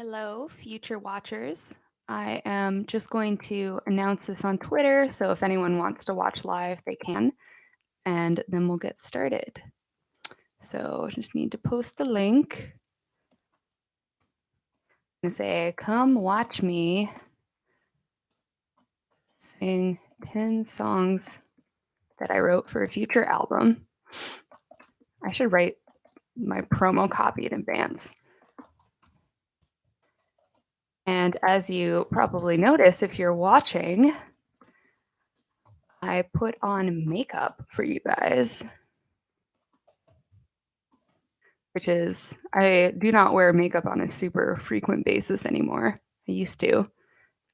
Hello, future watchers. I am just going to announce this on Twitter, so if anyone wants to watch live, they can, and then we'll get started. So just need to post the link and say, come watch me sing 10 songs that I wrote for a future album. I should write my promo copy in advance. And as you probably notice if you're watching, I put on makeup for you guys, which is I do not wear makeup on a super frequent basis anymore. I used to,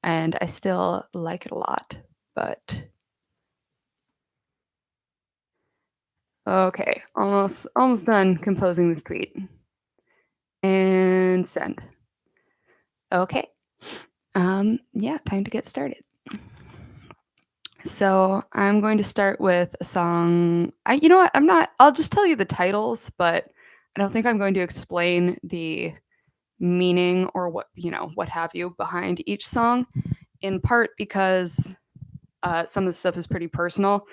and I still like it a lot, but okay, almost done composing this tweet. And send. Okay. Yeah, time to get started. So I'm going to start with a song. You know what? I'll just tell you the titles, but I don't think I'm going to explain the meaning or what have you behind each song, in part because some of the stuff is pretty personal.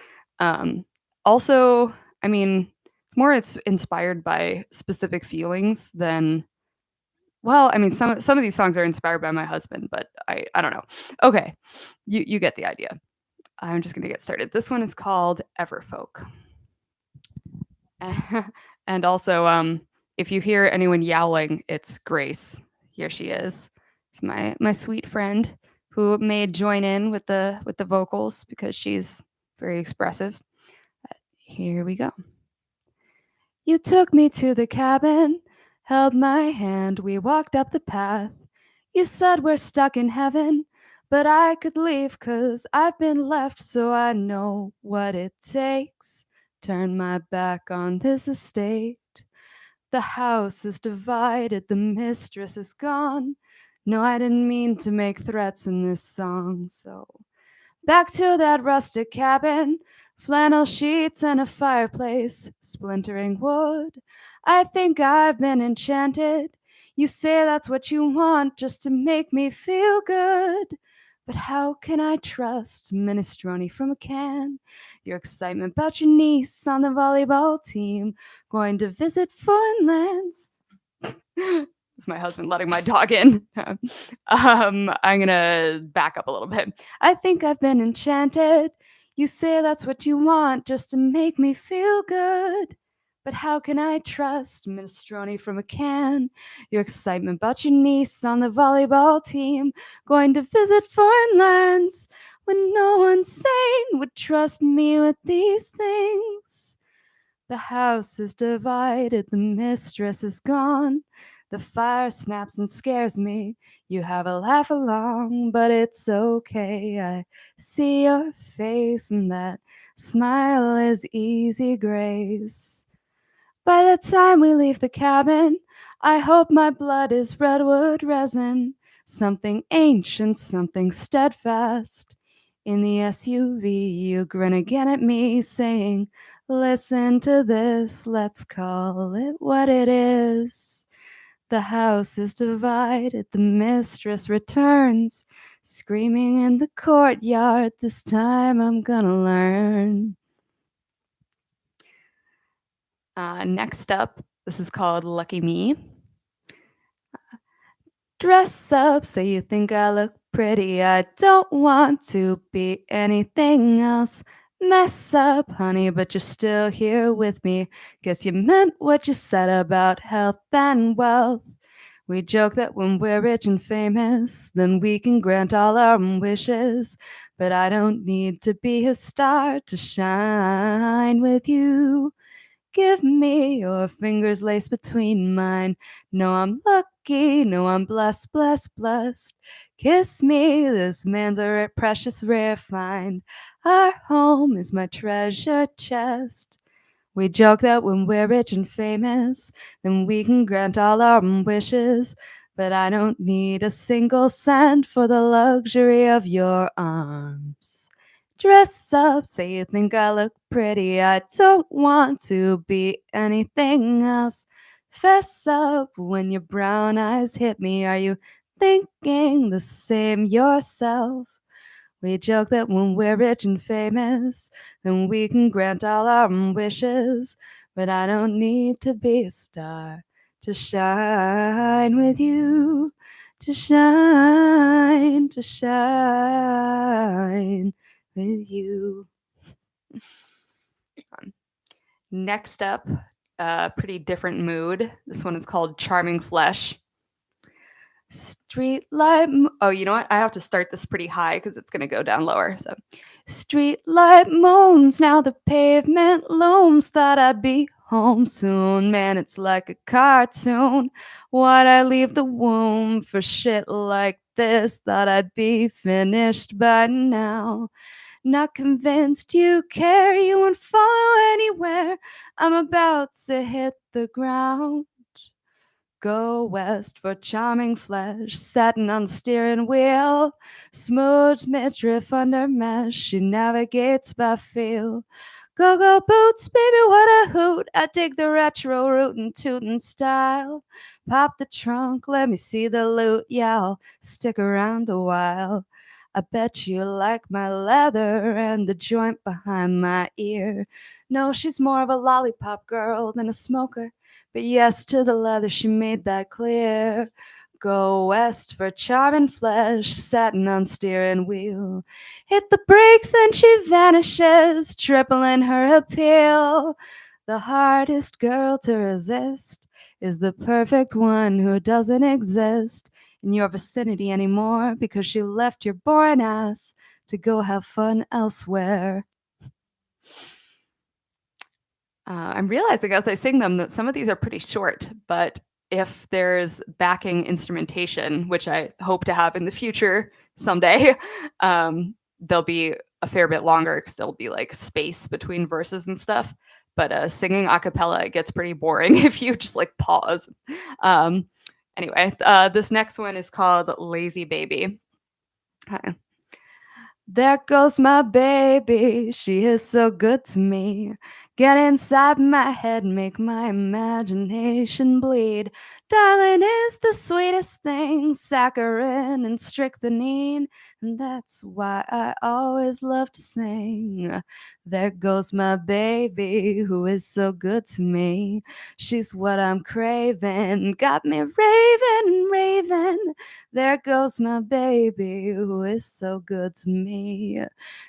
Also, I mean, it's inspired by specific feelings than. Well, I mean, some of these songs are inspired by my husband, but I don't know. Okay, you get the idea. I'm just gonna get started. This one is called Everfolk, and also, if you hear anyone yowling, it's Grace. Here she is. It's my sweet friend who may join in with the vocals because she's very expressive. Here we go. You took me to the cabin, held my hand, we walked up the path. You said we're stuck in heaven, but I could leave 'cause I've been left, so I know what it takes. Turn my back on this estate. The house is divided, the mistress is gone. No, I didn't mean to make threats in this song, so back to that rustic cabin, flannel sheets and a fireplace, splintering wood. I think I've been enchanted. You say that's what you want just to make me feel good. But how can I trust minestrone from a can? Your excitement about your niece on the volleyball team, going to visit foreign lands. It's my husband letting my dog in. I'm gonna back up a little bit. I think I've been enchanted. You say that's what you want just to make me feel good. But how can I trust minestrone from a can? Your excitement about your niece on the volleyball team, going to visit foreign lands when no one sane would trust me with these things. The house is divided, the mistress is gone. The fire snaps and scares me. You have a laugh along, but it's okay. I see your face, and that smile is easy grace. By the time we leave the cabin, I hope my blood is redwood resin, something ancient, something steadfast. In the SUV, you grin again at me, saying, listen to this, let's call it what it is. The house is divided, the mistress returns, screaming in the courtyard, this time I'm gonna learn. Next up, this is called Lucky Me. Dress up so you think I look pretty. I don't want to be anything else. Mess up, honey, but you're still here with me. Guess you meant what you said about health and wealth. We joke that when we're rich and famous, then we can grant all our wishes. But I don't need to be a star to shine with you. Give me your fingers laced between mine. No, I'm lucky. No, I'm blessed, blessed, blessed. Kiss me. This man's a precious, rare find. Our home is my treasure chest. We joke that when we're rich and famous, then we can grant all our wishes. But I don't need a single cent for the luxury of your arms. Dress up, say you think I look pretty. I don't want to be anything else. Fess up when your brown eyes hit me. Are you thinking the same yourself? We joke that when we're rich and famous, then we can grant all our wishes. But I don't need to be a star to shine with you, to shine with you. Next up, pretty different mood. This one is called Charming Flesh. Streetlight. Oh, you know what? I have to start this pretty high because it's going to go down lower. So, streetlight moans, now the pavement looms. Thought I'd be home soon. Man, it's like a cartoon. Why'd I leave the womb for shit like this? Thought I'd be finished by now. Not convinced you care, you won't follow anywhere. I'm about to hit the ground. Go west for charming flesh, satin on steering wheel, smooth midriff under mesh, she navigates by feel. Go boots, baby, what a hoot! I dig the retro rootin' tootin' style. Pop the trunk, let me see the loot, yeah, I'll stick around a while. I bet you like my leather and the joint behind my ear. No, she's more of a lollipop girl than a smoker. But yes, to the leather, she made that clear. Go west for charming flesh, satin on steering wheel. Hit the brakes, then she vanishes, tripling her appeal. The hardest girl to resist is the perfect one who doesn't exist in your vicinity anymore because she left your boring ass to go have fun elsewhere. I'm realizing as I sing them that some of these are pretty short, but if there's backing instrumentation, which I hope to have in the future someday, they'll be a fair bit longer because there'll be like space between verses and stuff. But singing a cappella, it gets pretty boring if you just like pause. Um, anyway, this next one is called Lazy Baby. Okay. There goes my baby, she is so good to me. Get inside my head, make my imagination bleed. Darling is the sweetest thing, saccharin and strychnine, and that's why I always love to sing. There goes my baby, who is so good to me. She's what I'm craving, got me raving and raving. There goes my baby, who is so good to me.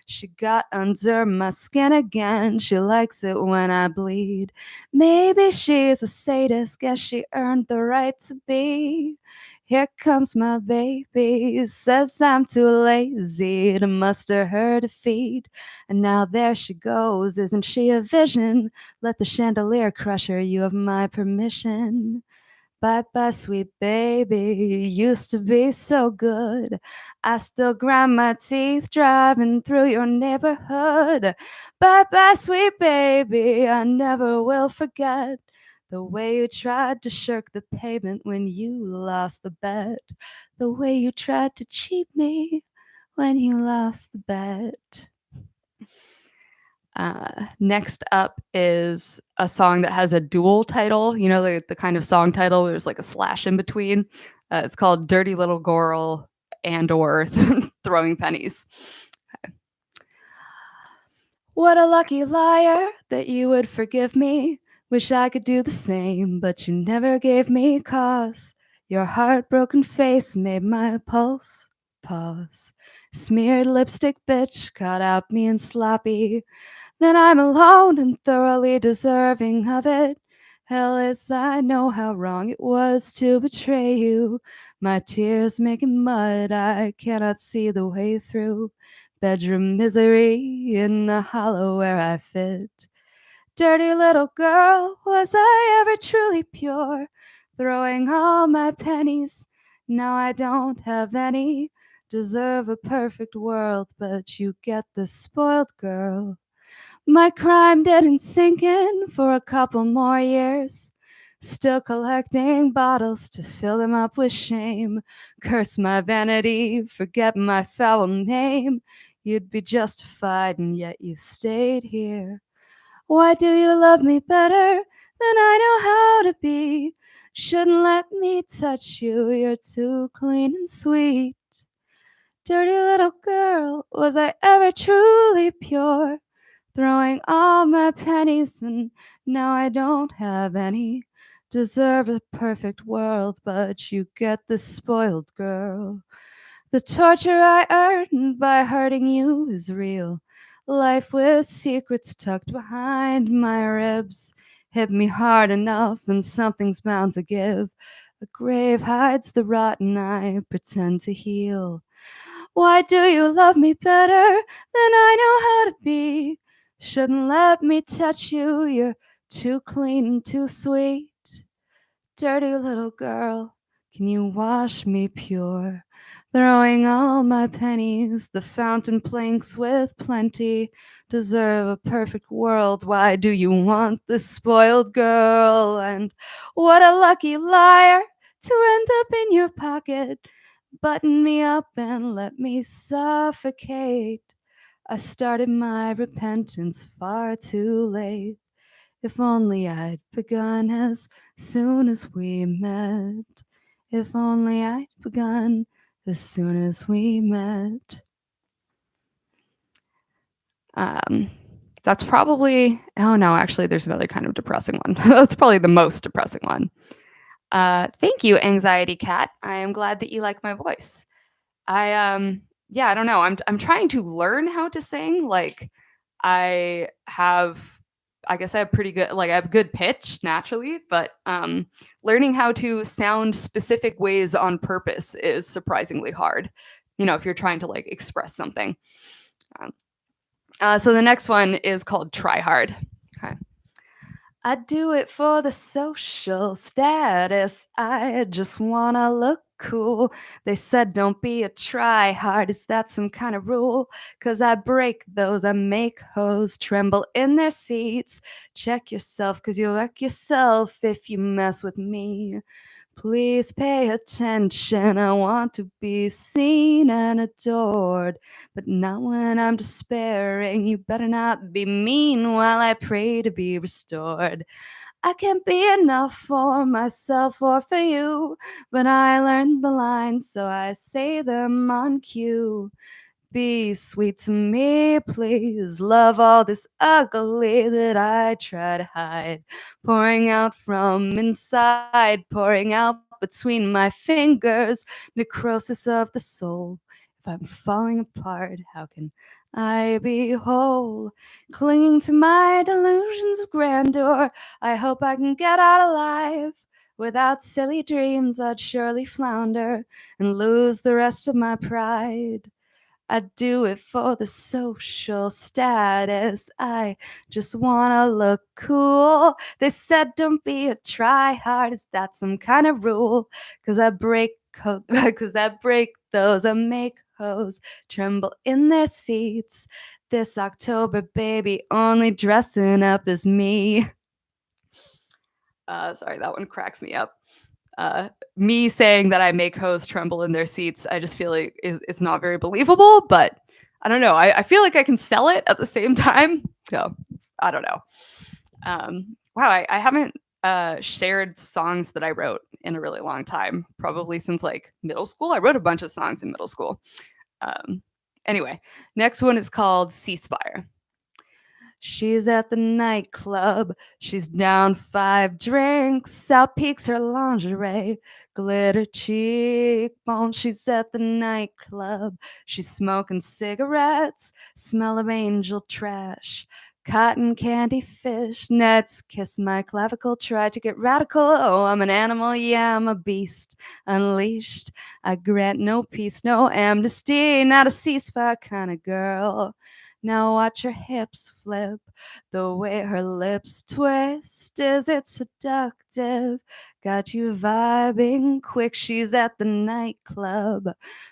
She got under my skin again. She likes it when I bleed. Maybe she's a sadist. Guess she earned the right to be. Here comes my baby. Says I'm too lazy to muster her defeat. And now there she goes. Isn't she a vision? Let the chandelier crush her. You have my permission. Bye bye, sweet baby, you used to be so good. I still grind my teeth driving through your neighborhood. Bye bye, sweet baby, I never will forget the way you tried to shirk the payment when you lost the bet. The way you tried to cheat me when you lost the bet. Next up is a song that has a dual title, you know, the kind of song title where there's like a slash in between. It's called Dirty Little Girl and or Throwing Pennies. Okay. What a lucky liar that you would forgive me. Wish I could do the same, but you never gave me cause. Your heartbroken face made my pulse pause. Smeared lipstick bitch caught out me and sloppy. Then I'm alone and thoroughly deserving of it. Hell is, I know how wrong it was to betray you. My tears making mud, I cannot see the way through. Bedroom misery in the hollow where I fit. Dirty little girl, was I ever truly pure? Throwing all my pennies, now I don't have any. Deserve a perfect world, but you get the spoiled girl. My crime didn't sink in for a couple more years. Still collecting bottles to fill them up with shame. Curse my vanity, forget my foul name. You'd be justified, and yet you stayed here. Why do you love me better than I know how to be. Shouldn't let me touch you, you're too clean and sweet. Dirty little girl, was I ever truly pure? Throwing all my pennies and now I don't have any. Deserve a perfect world, but you get the spoiled girl. The torture I earned by hurting you is real. Life with secrets tucked behind my ribs. Hit me hard enough and something's bound to give. A grave hides the rotten I pretend to heal. Why do you love me better than I know how to be? Shouldn't let me touch you, you're too clean and too sweet. Dirty little girl, can you wash me pure? Throwing all my pennies, the fountain planks with plenty. Deserve a perfect world, why do you want this spoiled girl? And what a lucky liar to end up in your pocket. Button me up and let me suffocate. I started my repentance far too late. If only I'd begun as soon as we met. If only I'd begun as soon as we met. Um, that's probably, oh no, actually, there's another kind of depressing one. That's probably the most depressing one. Thank you, Anxiety Cat. I am glad that you like my voice. Yeah, I don't know. I'm trying to learn how to sing. Like I have I guess I have pretty good like I have good pitch naturally, but learning how to sound specific ways on purpose is surprisingly hard. You know, if you're trying to like express something. Um, so the next one is called Try Hard. Okay. I do it for the social status. I just wanna look cool. They said don't be a try hard. Is that some kind of rule? 'Cause I break those, I make hoes tremble in their seats. Check yourself, 'cause you'll wreck yourself if you mess with me. Please pay attention. I want to be seen and adored, but not when I'm despairing. You better not be mean while I pray to be restored. I can't be enough for myself or for you, but I learned the lines, so I say them on cue. Be sweet to me, please. Love all this ugly that I try to hide. Pouring out from inside, pouring out between my fingers. Necrosis of the soul. If I'm falling apart, how can I be whole? Clinging to my delusions of grandeur, I hope I can get out alive. Without silly dreams, I'd surely flounder and lose the rest of my pride. I do it for the social status. I just wanna look cool. They said don't be a try hard. Is that some kind of rule? Cause I break cause I break those. I make hoes tremble in their seats. This October, baby, only dressing up as me. Sorry, that one cracks me up. Me saying that I make hoes tremble in their seats, I just feel like it's not very believable, but I don't know. I feel like I can sell it at the same time. So I don't know. Wow, I haven't shared songs that I wrote in a really long time, probably since like middle school. I wrote a bunch of songs in middle school. Um, anyway, next one is called Ceasefire. She's at the nightclub. She's down 5 drinks. Out peeks her lingerie. Glitter cheekbones. She's at the nightclub. She's smoking cigarettes. Smell of angel trash. Cotton candy fish nets. Kiss my clavicle. Try to get radical. Oh, I'm an animal. Yeah, I'm a beast. Unleashed. I grant no peace, no amnesty. Not a ceasefire kind of girl. Now watch her hips flip. The way her lips twist, is it seductive? Got you vibing quick. She's at the nightclub.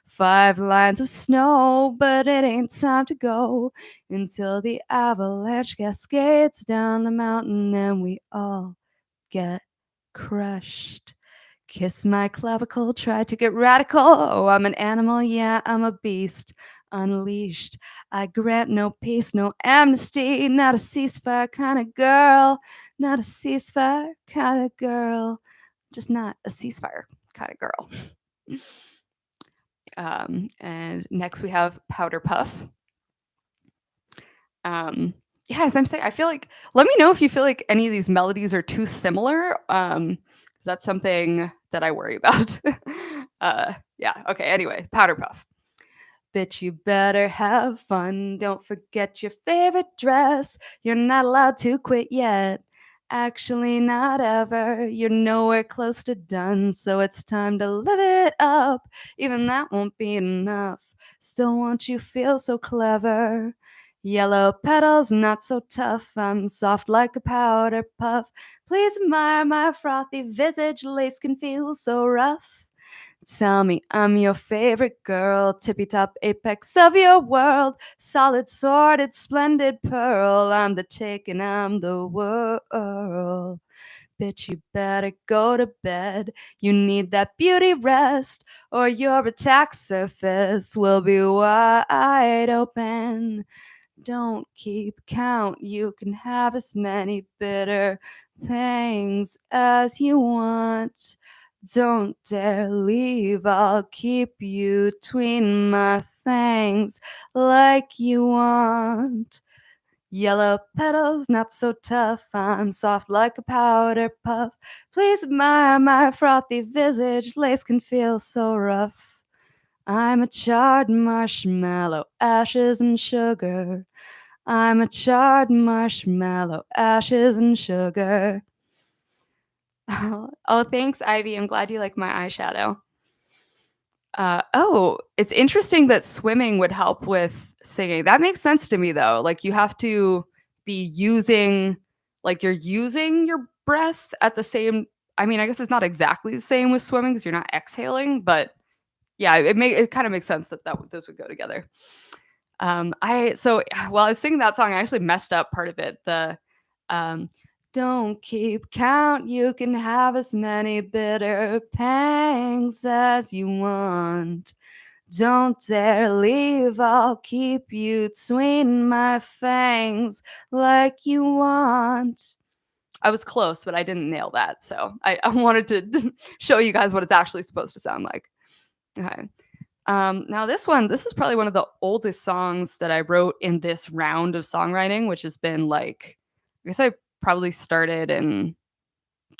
5 lines of snow, but it ain't time to go until the avalanche cascades down the mountain and we all get crushed. Kiss my clavicle, try to get radical. Oh, I'm an animal, yeah, I'm a beast. unleashed. I grant no peace, no amnesty, not a ceasefire kind of girl, not a ceasefire kind of girl, just not a ceasefire kind of girl. And next we have Powder Puff. Yeah, as I'm saying, I feel like let me know if you feel like any of these melodies are too similar. That's something that I worry about. Yeah, okay, anyway, Powder Puff. Bitch, you better have fun. Don't forget your favorite dress. You're not allowed to quit yet. Actually, not ever. You're nowhere close to done, so it's time to live it up. Even that won't be enough. Still, won't you feel so clever? Yellow petals, not so tough. I'm soft like a powder puff. Please admire my frothy visage. Lace can feel so rough. Tell me I'm your favorite girl, tippy top apex of your world, solid sorted, splendid pearl. I'm the taking, I'm the world. Bitch, you better go to bed. You need that beauty rest, or your attack surface will be wide open. Don't keep count, you can have as many bitter pangs as you want. Don't dare leave, I'll keep you between my fangs like you want. Yellow petals, not so tough, I'm soft like a powder puff. Please admire my frothy visage, lace can feel so rough. I'm a charred marshmallow, ashes and sugar. I'm a charred marshmallow, ashes and sugar. Oh, thanks, Ivy. I'm glad you like my eyeshadow. Oh, it's interesting that swimming would help with singing. That makes sense to me, though. Like you have to be using, like you're using your breath at the same. I mean, I guess it's not exactly the same with swimming because you're not exhaling, but yeah, it kind of makes sense that those would go together. I so while I was singing that song, I actually messed up part of it. The um, don't keep count, you can have as many bitter pangs as you want. Don't dare leave, I'll keep you between my fangs like you want. I was close, but I didn't nail that. So I wanted to show you guys what it's actually supposed to sound like. Okay. Now this is probably one of the oldest songs that I wrote in this round of songwriting, which has been like, I guess I probably started in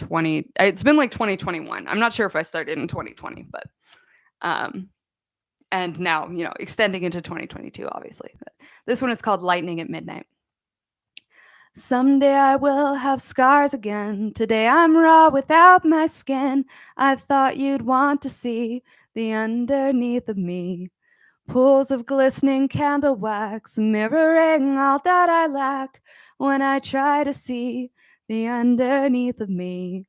it's been like 2021. I'm not sure if I started in 2020, but, and now, extending into 2022, obviously. But this one is called Lightning at Midnight. Someday I will have scars again. Today I'm raw without my skin. I thought you'd want to see the underneath of me. Pools of glistening candle wax, mirroring all that I lack when I try to see the underneath of me.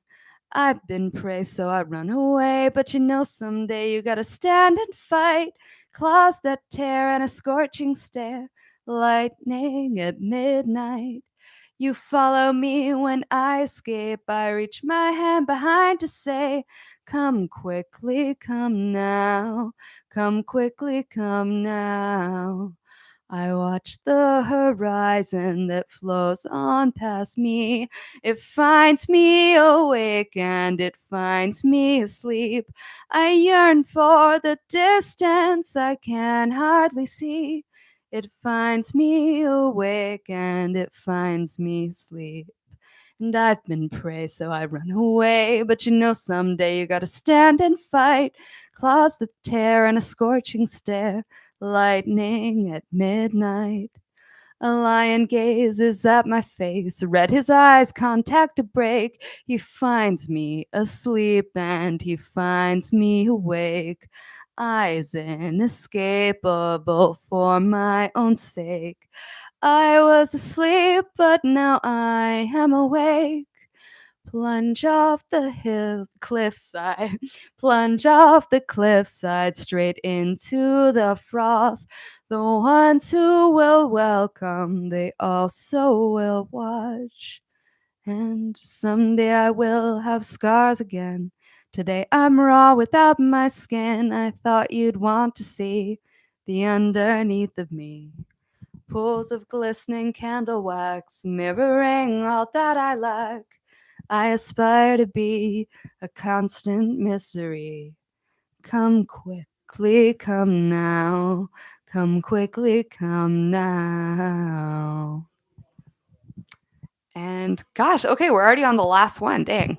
I've been praised, so I run away, but someday you gotta stand and fight. Claws that tear and a scorching stare, lightning at midnight. You follow me when I escape. I reach my hand behind to say, come quickly, come now. Come quickly, come now. I watch the horizon that flows on past me. It finds me awake and it finds me asleep. I yearn for the distance I can hardly see. It finds me awake and it finds me asleep. And I've been prey, so I run away. But someday you gotta stand and fight. Claws that tear and a scorching stare. Lightning at midnight. A lion gazes at my face, red his eyes, contact to break. He finds me asleep and he finds me awake. Eyes inescapable for my own sake. I was asleep, but now I am awake. Plunge off the cliffside, plunge off the cliffside, straight into the froth. The ones who will welcome, they also will watch. And someday I will have scars again. Today I'm raw without my skin. I thought you'd want to see the underneath of me. Pools of glistening candle wax, mirroring all that I lack. I aspire to be a constant mystery. Come quickly, come now. Come quickly, come now. And gosh, okay, we're already on the last one. Dang.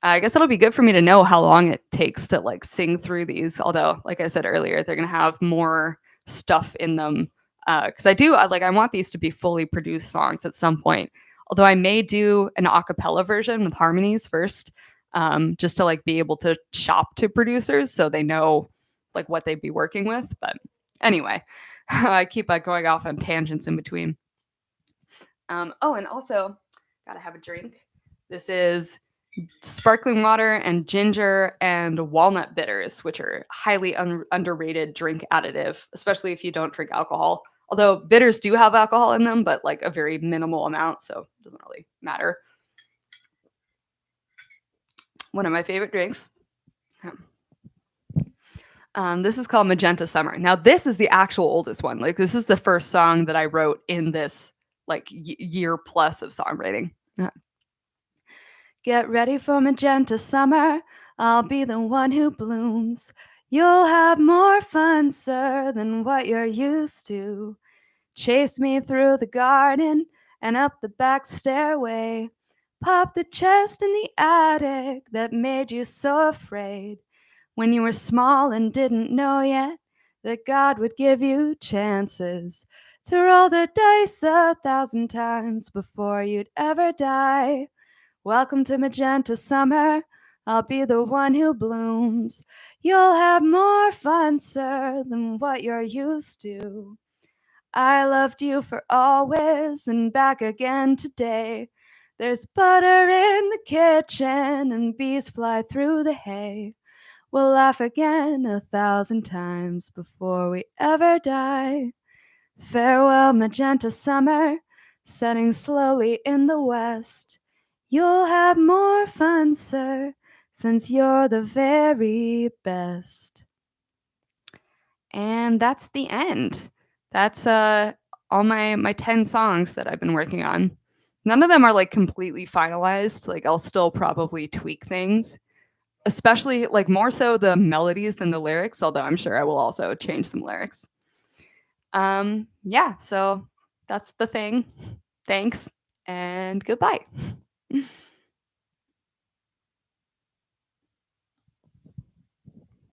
I guess it'll be good for me to know how long it takes to like sing through these. Although, like I said earlier, they're gonna have more stuff in them. Because I want these to be fully produced songs at some point. Although I may do an a cappella version with harmonies first, just to like be able to shop to producers so they know like what they'd be working with. But anyway, I keep going off on tangents in between. Oh, and also, gotta have a drink. This is sparkling water and ginger and walnut bitters, which are highly underrated drink additive, especially if you don't drink alcohol. Although bitters do have alcohol in them, but like a very minimal amount, so it doesn't really matter. One of my favorite drinks. This is called Magenta Summer. Now, this is the actual oldest one. Like, this is the first song that I wrote in this like year plus of songwriting. Get ready for Magenta Summer. I'll be the one who blooms. You'll have more fun, sir, than what you're used to. Chase me through the garden and up the back stairway. Pop the chest in the attic that made you so afraid when you were small and didn't know yet that God would give you chances to roll the dice 1,000 times before you'd ever die. Welcome to Magenta Summer. I'll be the one who blooms. You'll have more fun, sir, than what you're used to. I loved you for always and back again today. There's butter in the kitchen and bees fly through the hay. We'll laugh again 1,000 times before we ever die. Farewell, Magenta Summer, setting slowly in the west. You'll have more fun, sir, since you're the very best. And that's the end. That's all my 10 songs that I've been working on. None of them are like completely finalized. Like I'll still probably tweak things, especially like more so the melodies than the lyrics, although I'm sure I will also change some lyrics. Yeah, so that's the thing. Thanks and goodbye.